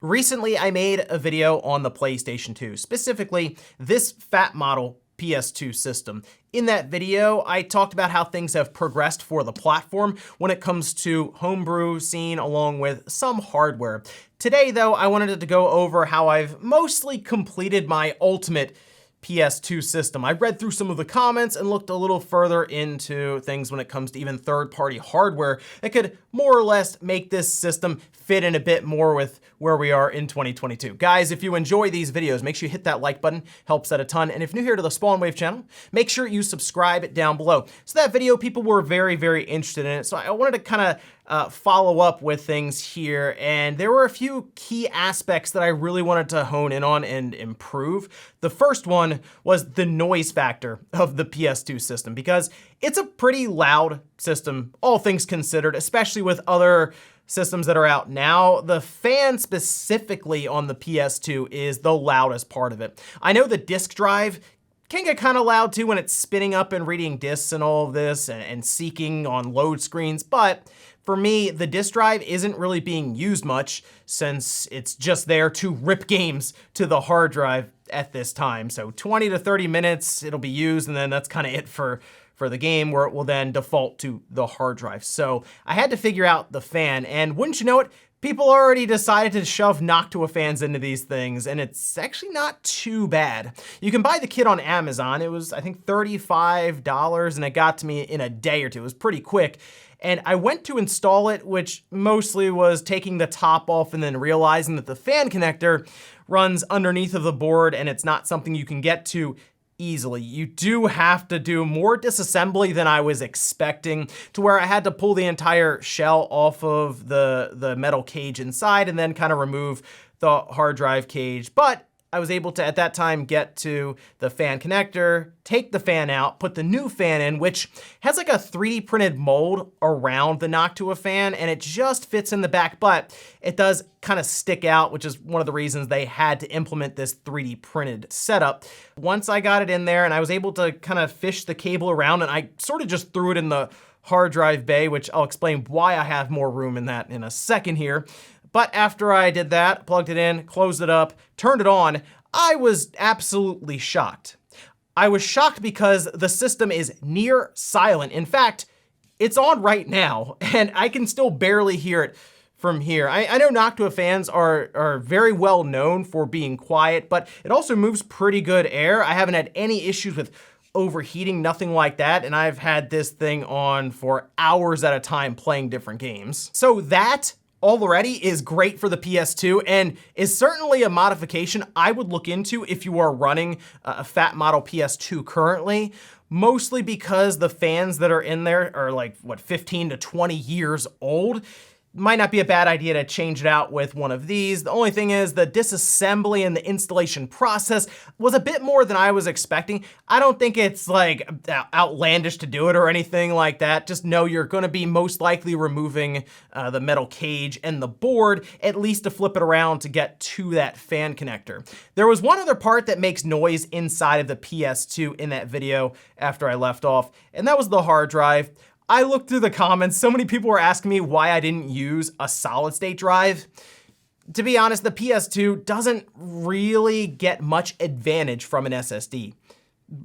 Recently, I made a video on the PlayStation 2, specifically this fat model PS2 system. In that video, I talked about how things have progressed for the platform when it comes to homebrew scene along with some hardware. Today, though, I wanted to go over how I've mostly completed my ultimate PS2 system. I read through some of the comments and looked a little further into things when it comes to even third-party hardware that could more or less make this system fit in a bit more with where we are in 2022. Guys, if you enjoy these videos, make sure you hit that like button, helps out a ton. And if you're new here to the Spawn Wave channel, make sure you subscribe down below. So that video, people were very, very interested in it. So I wanted to kind of follow up with things here. And there were a few key aspects that I really wanted to hone in on and improve. The first one was the noise factor of the PS2 system, because it's a pretty loud system, all things considered, especially with other systems that are out now. The fan specifically on the PS2 is the loudest part of it. I know the disk drive can get kind of loud too when it's spinning up and reading disks and all of this and seeking on load screens, but for me, the disk drive isn't really being used much since it's just there to rip games to the hard drive at this time. So 20 to 30 minutes, it'll be used, and then that's kind of it for the game, where it will then default to the hard drive. So I had to figure out the fan, and wouldn't you know it, people already decided to shove Noctua fans into these things, and it's actually not too bad. You can buy the kit on Amazon. It was, I think, $35, and it got to me in a day or two. It was pretty quick. And I went to install it, which mostly was taking the top off and then realizing that the fan connector runs underneath of the board, and it's not something you can get to easily. You do have to do more disassembly than I was expecting, to where I had to pull the entire shell off of the metal cage inside and then kind of remove the hard drive cage. But I was able to, at that time, get to the fan connector, take the fan out, put the new fan in, which has like a 3D printed mold around the Noctua fan, and it just fits in the back, but it does kind of stick out, which is one of the reasons they had to implement this 3D printed setup. Once I got it in there and I was able to kind of fish the cable around, and I sort of just threw it in the hard drive bay, which I'll explain why I have more room in that in a second here. But after I did that, plugged it in, closed it up, turned it on, I was absolutely shocked. I was shocked because the system is near silent. In fact, it's on right now, and I can still barely hear it from here. I know Noctua fans are very well known for being quiet, but it also moves pretty good air. I haven't had any issues with overheating, nothing like that, and I've had this thing on for hours at a time playing different games. So that already is great for the PS2 and is certainly a modification I would look into if you are running a fat model PS2 currently, mostly because the fans that are in there are like, what, 15 to 20 years old. Might not be a bad idea to change it out with one of these. The only thing is the disassembly and the installation process was a bit more than I was expecting. I don't think it's like outlandish to do it or anything like that. Just know you're gonna be most likely removing the metal cage and the board, at least to flip it around to get to that fan connector. There was one other part that makes noise inside of the PS2 in that video after I left off, and that was the hard drive. I looked through the comments, so many people were asking me why I didn't use a solid state drive. To be honest, the PS2 doesn't really get much advantage from an SSD.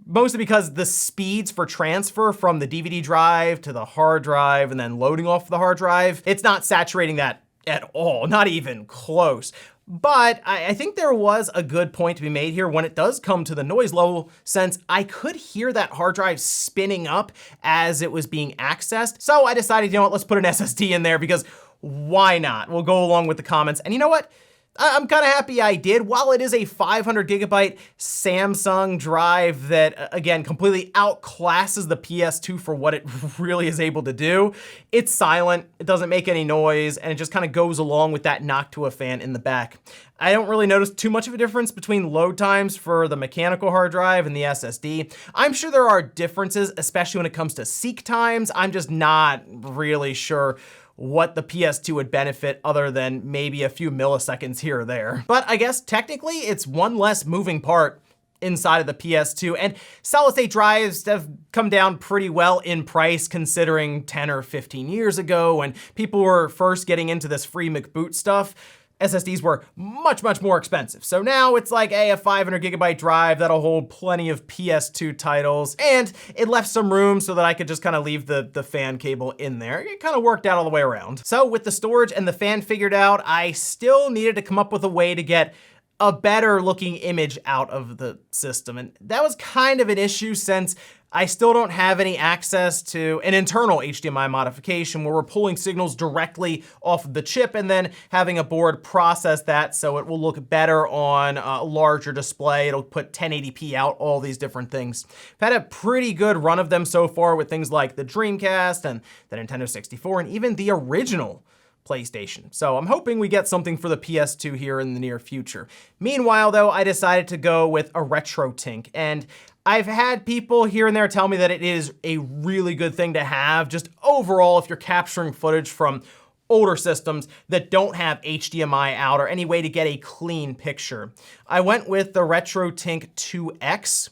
Mostly because the speeds for transfer from the DVD drive to the hard drive and then loading off the hard drive, it's not saturating that at all, not even close. But I think there was a good point to be made here when it does come to the noise level, since I could hear that hard drive spinning up as it was being accessed. So I decided, you know what, let's put an SSD in there, because why not? We'll go along with the comments. And you know what? I'm kind of happy I did. While it is a 500 gigabyte Samsung drive that, again, completely outclasses the PS2 for what it really is able to do, it's silent, it doesn't make any noise, and it just kind of goes along with that Noctua fan in the back. I don't really notice too much of a difference between load times for the mechanical hard drive and the SSD. I'm sure there are differences, especially when it comes to seek times. I'm just not really sure what the PS2 would benefit other than maybe a few milliseconds here or there. But I guess technically it's one less moving part inside of the PS2, and solid state drives have come down pretty well in price considering 10 or 15 years ago when people were first getting into this free McBoot stuff. SSDs were much, much more expensive. So now it's like a 500 gigabyte drive that'll hold plenty of PS2 titles, and it left some room so that I could just kind of leave the fan cable in there. It kind of worked out all the way around. So with the storage and the fan figured out, I still needed to come up with a way to get a better looking image out of the system. And that was kind of an issue since I still don't have any access to an internal HDMI modification where we're pulling signals directly off of the chip and then having a board process that so it will look better on a larger display. It'll put 1080p out, all these different things. I've had a pretty good run of them so far with things like the Dreamcast and the Nintendo 64 and even the original PlayStation. So I'm hoping we get something for the PS2 here in the near future. Meanwhile, though, I decided to go with a RetroTink, and I've had people here and there tell me that it is a really good thing to have, just overall, if you're capturing footage from older systems that don't have HDMI out or any way to get a clean picture. I went with the RetroTink 2X.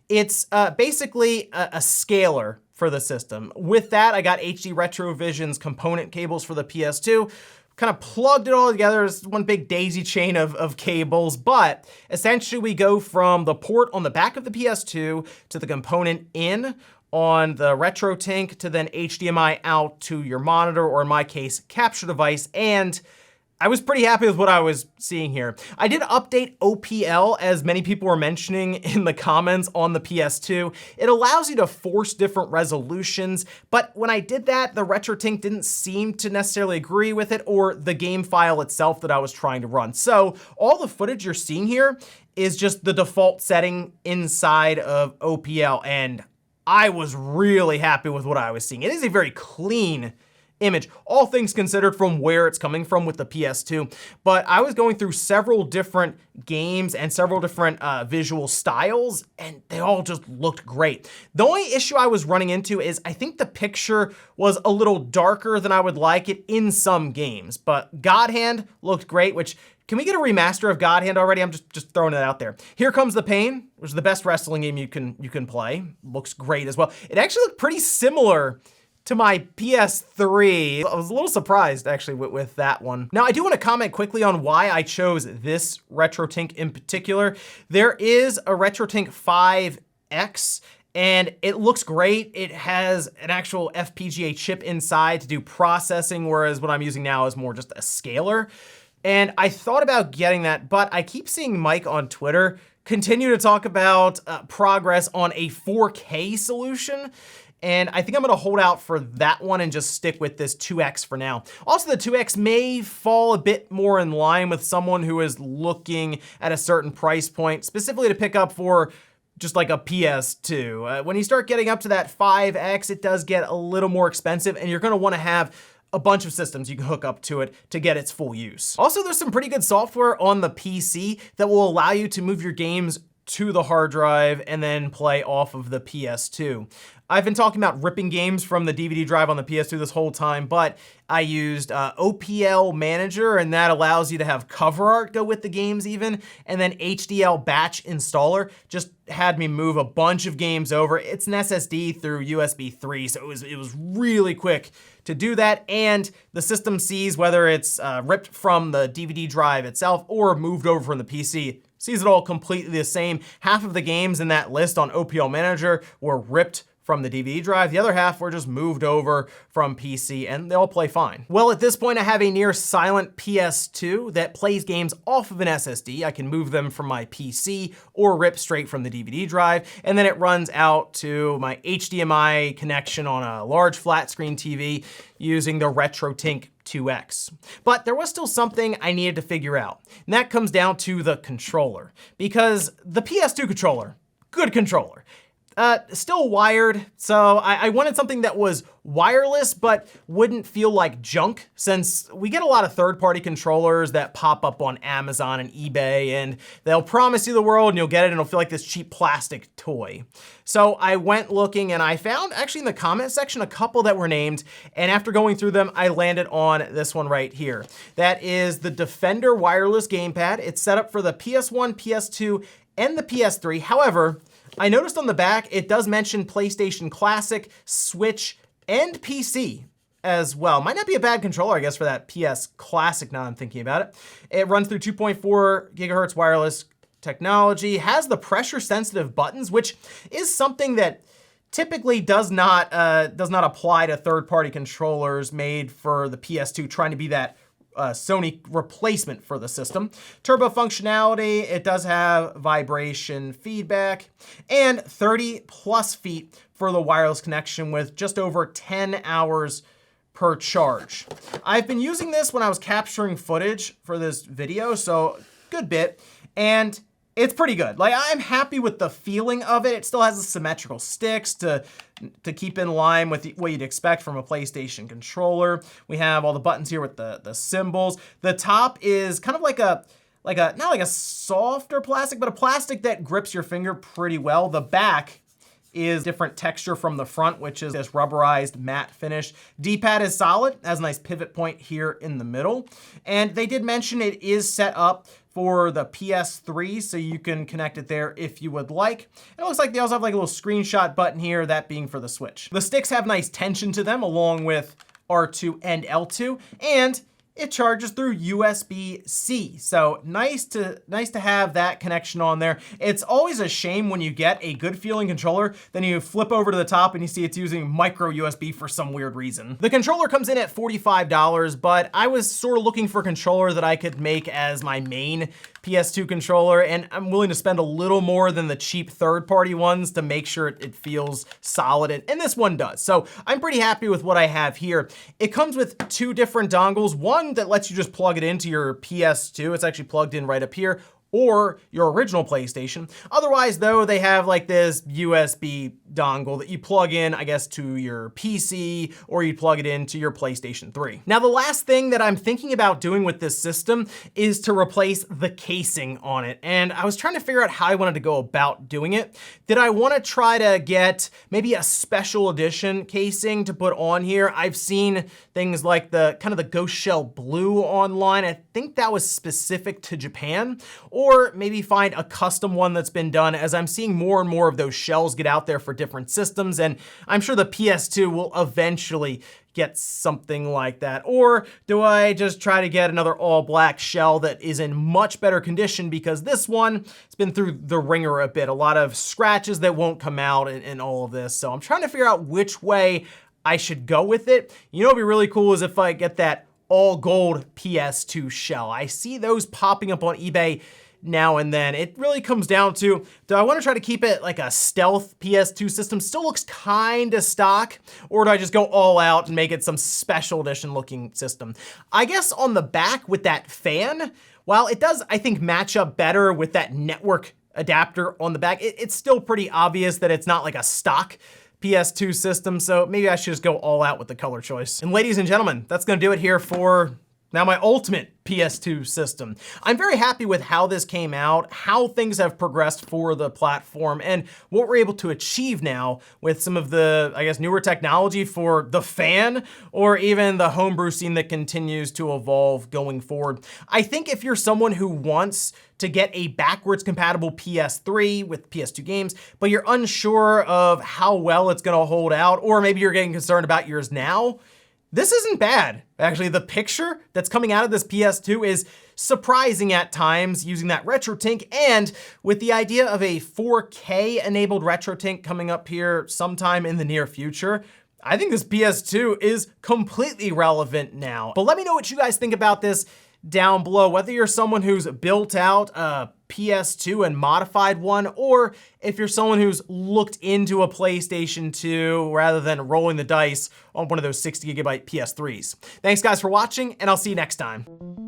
It's basically a scaler for the system. With that, I got HD Retrovision's component cables for the PS2, kind of plugged it all together as one big daisy chain of cables, but essentially we go from the port on the back of the PS2 to the component in on the RetroTink to then HDMI out to your monitor, or in my case, capture device, and I was pretty happy with what I was seeing here. I did update OPL, as many people were mentioning in the comments on the PS2. It allows you to force different resolutions, but when I did that, the RetroTink didn't seem to necessarily agree with it or the game file itself that I was trying to run. So all the footage you're seeing here is just the default setting inside of OPL, and I was really happy with what I was seeing. It is a very clean image, all things considered from where it's coming from with the PS2, but I was going through several different games and several different visual styles, and they all just looked great. The only issue I was running into is I think the picture was a little darker than I would like it in some games, but God Hand looked great, which can we get a remaster of God Hand already? I'm just throwing it out there. Here Comes the Pain, which is the best wrestling game you can play. Looks great as well. It actually looked pretty similar to my PS3. I was a little surprised actually with that one. Now I do want to comment quickly on why I chose this RetroTink in particular. There is a RetroTink 5X and it looks great. It has an actual FPGA chip inside to do processing, whereas what I'm using now is more just a scaler. And I thought about getting that, but I keep seeing Mike on Twitter continue to talk about progress on a 4K solution. And I think I'm gonna hold out for that one and just stick with this 2X for now. Also, the 2X may fall a bit more in line with someone who is looking at a certain price point, specifically to pick up for just like a PS2. When you start getting up to that 5X, it does get a little more expensive, and you're gonna wanna have a bunch of systems you can hook up to it to get its full use. Also, there's some pretty good software on the PC that will allow you to move your games to the hard drive and then play off of the PS2. I've been talking about ripping games from the DVD drive on the PS2 this whole time, but I used OPL Manager, and that allows you to have cover art go with the games even, and then HDL Batch Installer just had me move a bunch of games over. It's an SSD through USB 3, so it was really quick to do that, and the system sees whether it's ripped from the DVD drive itself or moved over from the PC. Sees it all completely the same. Half of the games in that list on OPL Manager were ripped from the DVD drive. The other half were just moved over from PC, and they all play fine. Well, at this point, I have a near silent PS2 that plays games off of an SSD. I can move them from my PC or rip straight from the DVD drive, and then it runs out to my HDMI connection on a large flat screen TV using the RetroTink 2X. But there was still something I needed to figure out, and that comes down to the controller, because the PS2 controller, good controller, still wired, so I wanted something that was wireless but wouldn't feel like junk, since we get a lot of third-party controllers that pop up on Amazon and eBay, and they'll promise you the world and you'll get it and it'll feel like this cheap plastic toy. So I went looking and I found actually in the comment section a couple that were named, and after going through them, I landed on this one right here. That is the Defender wireless gamepad. It's set up for the PS1, PS2, and the PS3. However, I noticed on the back, it does mention PlayStation Classic, Switch, and PC. as well. Might not be a bad controller, I guess, for that PS Classic now I'm thinking about it. It runs through 2.4 gigahertz wireless technology, has the pressure sensitive buttons, which is something that typically does not apply to third-party controllers made for the PS2, trying to be that Sony replacement for the system. Turbo functionality, it does have vibration feedback, and 30 plus feet for the wireless connection with just over 10 hours per charge. I've been using this when I was capturing footage for this video, so good bit, and it's pretty good. Like, I'm happy with the feeling of it. It still has the symmetrical sticks to keep in line with what you'd expect from a PlayStation controller. We have all the buttons here with the symbols. The top is kind of like a not like a softer plastic, but a plastic that grips your finger pretty well. The back is different texture from the front, which is this rubberized matte finish. D-pad is solid, has a nice pivot point here in the middle. And they did mention it is set up for the PS3, so you can connect it there if you would like. And it looks like they also have like a little screenshot button here, that being for the Switch. The sticks have nice tension to them, along with R2 and L2, and it charges through USB-C. So nice to have that connection on there. It's always a shame when you get a good feeling controller, then you flip over to the top and you see it's using micro USB for some weird reason. The controller comes in at $45, but I was sort of looking for a controller that I could make as my main PS2 controller, and I'm willing to spend a little more than the cheap third-party ones to make sure it feels solid, and this one does. So I'm pretty happy with what I have here. It comes with two different dongles, one that lets you just plug it into your PS2. It's actually plugged in right up here, or your original PlayStation. Otherwise, though, they have like this USB dongle that you plug in, I guess, to your PC, or you plug it into your PlayStation 3. Now, the last thing that I'm thinking about doing with this system is to replace the casing on it. And I was trying to figure out how I wanted to go about doing it. Did I want to try to get maybe a special edition casing to put on here? I've seen things like the kind of the Ghost Shell Blue online. I think that was specific to Japan. Or maybe find a custom one that's been done, as I'm seeing more and more of those shells get out there for different systems, and I'm sure the PS2 will eventually get something like that. Or do I just try to get another all black shell that is in much better condition, because this one has been through the ringer a bit, a lot of scratches that won't come out and all of this. So I'm trying to figure out which way I should go with it. You know what'd be really cool is if I get that all gold PS2 shell. I see those popping up on eBay now and then. It really comes down to, do I want to try to keep it like a stealth PS2 system, still looks kind of stock, or do I just go all out and make it some special edition looking system? I guess on the back with that fan, while it does, I think, match up better with that network adapter on the back, it's still pretty obvious that it's not like a stock PS2 system, so maybe I should just go all out with the color choice. And ladies and gentlemen, that's gonna do it here for now my ultimate PS2 system. I'm very happy with how this came out, how things have progressed for the platform, and what we're able to achieve now with some of the, I guess, newer technology for the fan, or even the homebrew scene that continues to evolve going forward. I think if you're someone who wants to get a backwards compatible PS3 with PS2 games, but you're unsure of how well it's gonna hold out, or maybe you're getting concerned about yours now, this isn't bad. Actually, the picture that's coming out of this PS2 is surprising at times, using that RetroTink, and with the idea of a 4K enabled RetroTink coming up here sometime in the near future, I think this PS2 is completely relevant now. But let me know what you guys think about this down below, whether you're someone who's built out a PS2 and modified one, or if you're someone who's looked into a PlayStation 2 rather than rolling the dice on one of those 60 gigabyte PS3s. Thanks guys for watching, and I'll see you next time.